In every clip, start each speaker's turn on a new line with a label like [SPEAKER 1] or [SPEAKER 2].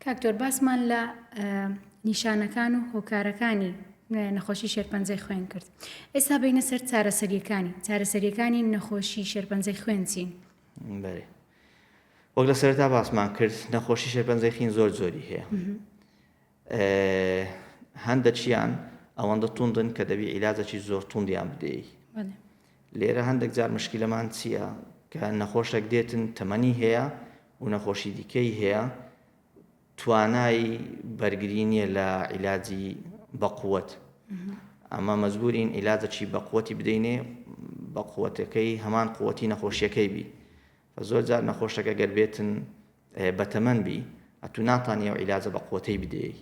[SPEAKER 1] کاکتۆر باسمان لە نیشانەکان و هۆکارەکانی نەخۆشی شێرپەنجەی خوێن کرد. ئێستا بینە سەر چارەسەریەکانی نەخۆشی شێرپەنجەی خوێن چین؟
[SPEAKER 2] بەێ وەک لە سەرتا باسمان کرد نەخۆشی شێرپەنجەی خوێن زۆری هەیە. هەندێکیان ئەوەندە توندن کە دەبی عیلاجێکی زۆر توندیان بدەی. لێرە هەندێک جار مشکلەمان چییە کە نەخۆشێک دێتن تەمەنی هەیە و نەخۆشی دیکەی هەیە توانای بەرگری نییە لە عیلاجی بەقووەت. ئەمە مەجبورین عیلاجێکی بەقووەتی بدەینێ بە قووەتەکەی هەمان قووەتی نەخۆشیەکەی بی. زۆر جار نەخۆشەکە گەر بێتن بەتەمەن بی ئەتو ناتوانێ و عیلاجە بەقووەتەی بدەی.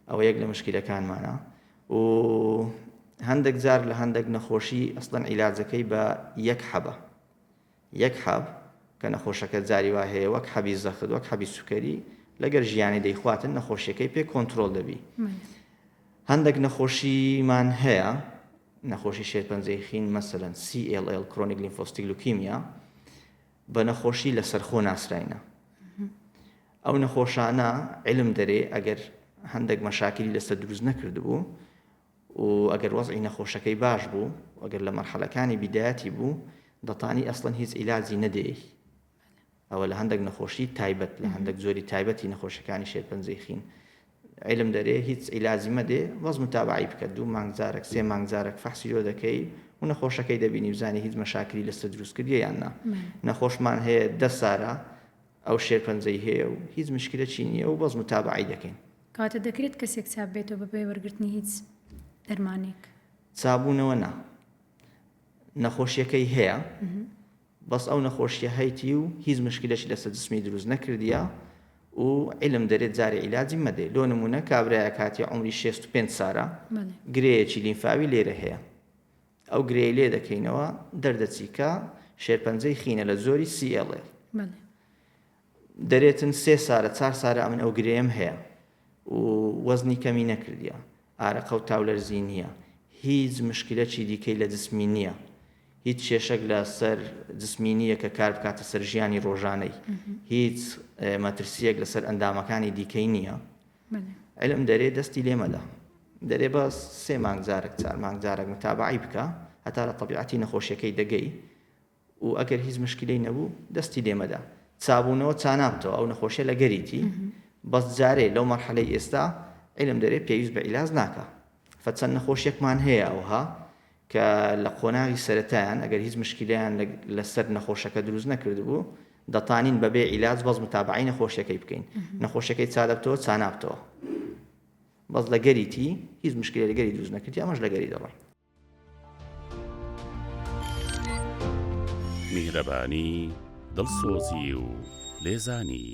[SPEAKER 2] ئەوە یەک لە مشکلەکانمانە و هەندێک جار لە هەندێک نەخۆشی ئەسڵەن عیلاجەکەی بە یەک حەب کە نەخۆشەکە جاری وا هەیە وەک حەبی زەخت وەک حەبی سوکەری لەگەر ژیانی دەیخواتن نەخۆشیەکەی پێ کۆنتترۆل دەبی. هەندێک نەخۆشیمان هەیە نەخۆشی شێرپەنجەی خوێن مەسەلەن CLL کڕۆنیک لیمفۆستیک لوکیمیا بە نەخۆشی لە سەرخۆ ناسراینە. ئەو نەخۆشانە علم دەرێ ئەگەر هەندێک مەشاکلی لەسەر دروست نەکردبوو و ئەگەر وەزعی نەخۆشەکەی باش بوو ئەگەر لە مەرحەلەکانی بیدایەتی بوو دەتانی ئەسڵەن هیچ عیلاجی نەدەی. ئەوە لە هەندێک نەخۆشی تایبەت لە هەندێک زۆری تایبەتی نەخۆشەکانی شێرپەنجەی خوێن علم دەرێ هیچ عیلاجی مەدێ وەز متابعی بکە 2 مانگجارێک 3 مانگجارێک فەحسی لۆ دەکەی و نەخۆشەکەی دەبینی بزانانی هیچ مەشاکلی لەسەر دروست کردیە یان نا. نەخۆشمان هەیە 10 سارە ئەو شێرپەنجەی هەیە و هیچ مشکلەی نییە و بەز متابعی دەکەین.
[SPEAKER 1] کاتە دەکرێت کەسێک چاپ بێتەوە بەبێ وەرگرتنی هیچ دەرمانێک
[SPEAKER 2] چابوونەوە نا نەخۆشیەکەی هەیە بەس ئەو نەخۆشیە هەیتی و هیچ مشکلەشی لەسەر جسمی دروست نەکردیە و علم دەرێت جارێ عیلاجی مەدێ. لۆ نمونە کابرایە کاتی عمری 65 سارە گرەیەکی لیمفاوی لێرە هەیە ئەو گرەی لێ دەکەینەوە دەردەچی کە شێرپەنجەی خوێنە لە زۆری CLL دەرێتن 3 سارە 4 سارە ئەمن ئەو گرەیەم هەیە و وەزنی کەمی نەکردیە ئارەقە و تاولەرزی نییە هیچ مشکلەی دیکەی لە جسمی نییە هیچ کێشەک لە سەر جسمی نییە کە کار بکاتە سەر ژیانی ڕۆژانەی هیچ مەترسیەک لەسەر ئەندامەکانی دیکەی نییە. علم دەرێ دەستی لێمەدا دەرێ بە 3 مانگجارێک 4 مانگجارێک متابعی بکە هەتا لە طبیعەتی نەخۆشیەکەی دەگەی و ئەگەر هیچ مشکلەی نەبوو دەستی لێمەدا. چابوونەوە چانابتەوە ئەو نەخۆشیە لە گەریتی بەس جارێ لەو مەرحەلەی ئێستا علم دەرێ پێویست بە عیلاج ناکە. فچەند نەخۆشیەکمان هەیە ئەوها کە لە قۆناغی سەرەتایان ئەگەر هیچ مشکلیان لەسەر نەخۆشەکە دروست نەکردبوو دەتانین بەبێ عیلاج بەس متابعی نەخۆشیەکەی بکەین. نەخۆشیەکەی چادەبتەوە چانابتەوە بەس لە گەریتی هیچ مشکلی لە گەری دروست نەکردی ئەمەش لە گەری دەڕۆی.
[SPEAKER 3] میهرەبانی دڵسۆزی و لێزانی